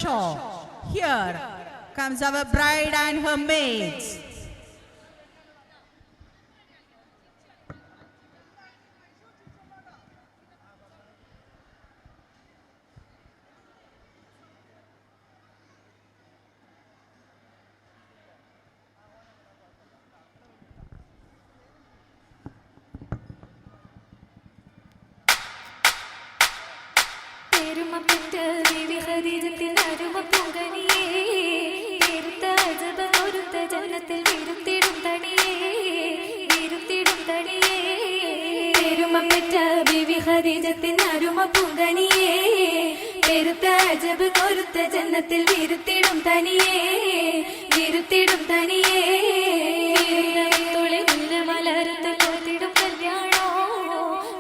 show. Here comes our bride and her maids. ജന്നത്തിൽ വിരുത്തിടും തനിയേ വിരുത്തിടും തനിയേ മലർത്ത് കോത്തിടും കല്യാണോ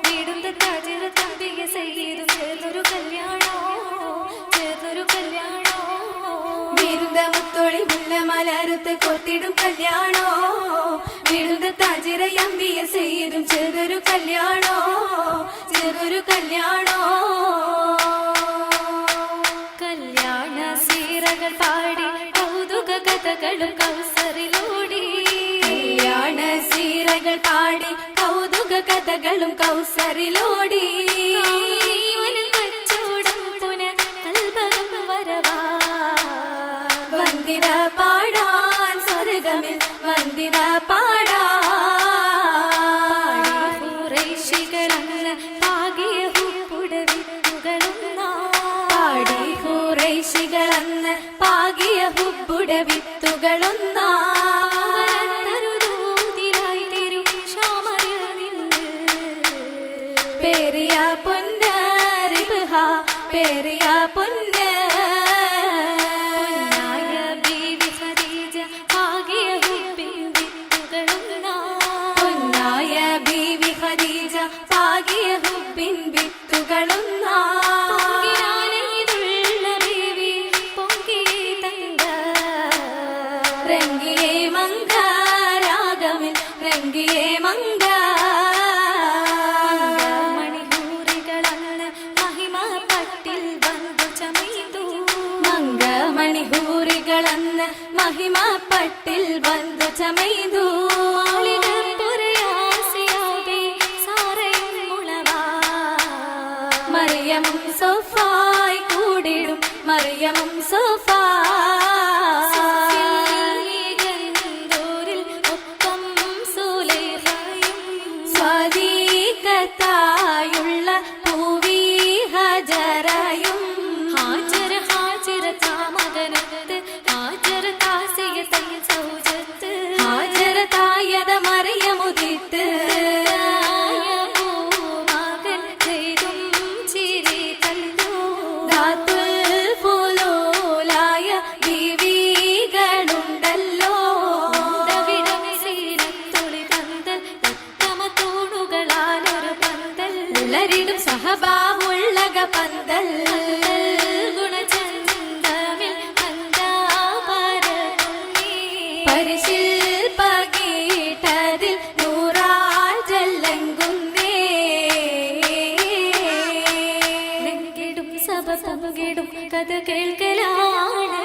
വീടും താജിറ തമ്പിക ചെയ്തും ചേർന്നൊരു കല്യാണോ വീരുന്ന മുത്തോളി മുല്ല മലർത്ത് കോത്തിടും കല്യാണോ വീടും താജിറ അമ്പിയ ചെയ്തും ചേർന്നൊരു കല്യാണോ പാടി കൗതുക കഥകളും കൗസറിലൂടി കല്യാണ സീരകൾ പാടി കൗതുക കഥകളും കൗസറിലൂടി കച്ചോടം പുന കൽപകം വരവാ വന്ദിത പാടാൻ സ്വർഗമിൽ വന്ദിത പാടാ ഖുറൈശികളന്ന് പാകിയ ഖുറൈശികളന്ന് പാകിയ ഹുബ്ബുട വിത്തുകളൊന്നായി തരും ശ്യാമരിൽ നിന്ന് പേരിയ പൊന്ന് റിബ്ഹ പേരിയ പൊന്ന് ബീവി ഖദീജ പാകിയ ഹുബ്ബിൻ വിത്തുകളൊന്നായി പൊന്നായ ബീവി ഖദീജ പാകിയ ഹുബ്ബിൻ വിത്തുകളൊന്നായി രംഗിയേ മംഗ രാഗമിൽ രംഗിയേ മംഗ മണിഹൂറികളന്ന് മഹിമപ്പട്ടിൽ വന്നു ചമയ്തു മംഗ മണിഹൂറികളന്ന് മഹിമപ്പട്ടിൽ വന്നു ചമയ്തു മറിയമും സോഫായി കൂടിടും മറിയമും സോഫാ ായുള്ള പൂവി ഹജറയും ഹാജര താമകനത്ത് ഹാജര താസിയ തയ്യ സൗജത്ത് ഹാജര തായത മറിയമുദിത്ത് മകൻ ചെയ്തും ചിരി കണ്ടു ധാത്തുൽ ഫുലൂലായ ബീവികളുണ്ടല്ലോ ഉള്ളരിടും സഹബാവുള്ളക പന്തൽ ഗുണചന്ദമിൽ പരിശിൽ പകീട്ടതിൽ നൂറാജല്ലങ്കുന്നേ സഭ പങ്കിടും കഥ കേൾക്കലാണ്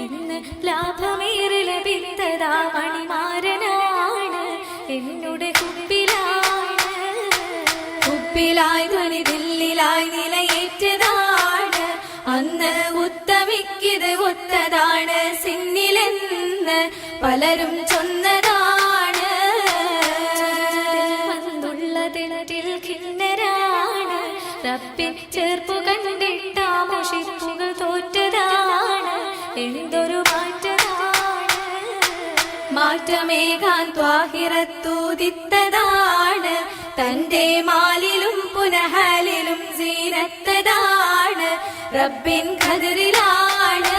ഇന്ന് ലാഭമേറെ ലഭിത്തതാ മണിമാരനാണ് എന്നുടെ കുപ്പിലായി ധ്വനി ദില്ലിലായി നിലയേറ്റതാണ് അന്ന് ഉത്തമിക്കിത് ഒത്തതാണ് സിന്നിലെന്ന് പലരും ചൊന്നതാണ് വന്നുള്ളതിൽ ഖിന്നരാണ് റബ്ബിൻ ചേർപ്പു കണ്ടിട്ട മുഷിപ്പുകൾ തോറ്റതാണ് എന്തൊരു മാറ്റമേഘാൻ ത്വാഹിറത്തൂതിത്തതാണ് തന്റെ മാലിലും പുനഹലിലും സീനത്തതാണ് റബ്ബിൻ ഖദറിലാണ്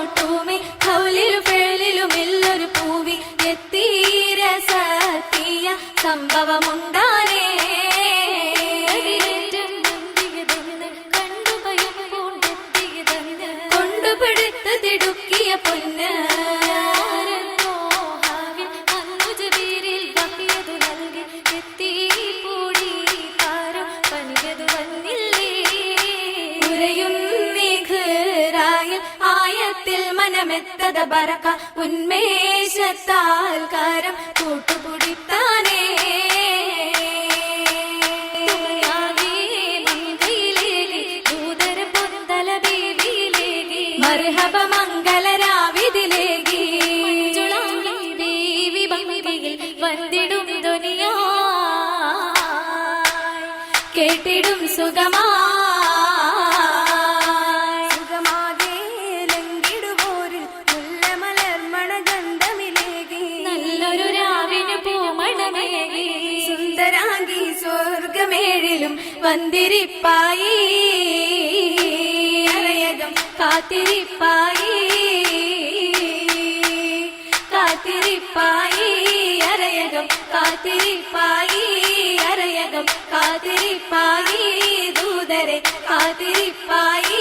ോട്ടുമേ കൗലിലും ഫേലിലും എല്ലൊരു പൂവി എത്തീര സത്യ സംഭവമുണ്ടാനേ കൊണ്ടുപിടുത്തതിടുക്കിയ പൊന്ന് ബർക്കത ബറക്ക ഉന്മേഷത്താൽ കരം കൂട്ടുപിടിത്താനേ മർഹബ മംഗളരാവിതിലേകി ദേവി ഭംഗിയിൽ വന്നിടും ദുനിയാ കേട്ടിടും സുഖമാ സുഖമാകെ ലംഘിടുപോരിൽ മുല്ലമലർമണ ഗന്ധമിലേകി നല്ലൊരു രാവിന് പൂമണമേകി സുന്ദരാംഗി സ്വർഗമേഴിലും വന്ദിരിപ്പായി കാത്തിരിപ്പായി കാത്തിരിപ്പായി അരയകം കാത്തിരിപ്പായി അരയകം കാത്തിരിപ്പായി ദൂതരെ കാത്തിരിപ്പായി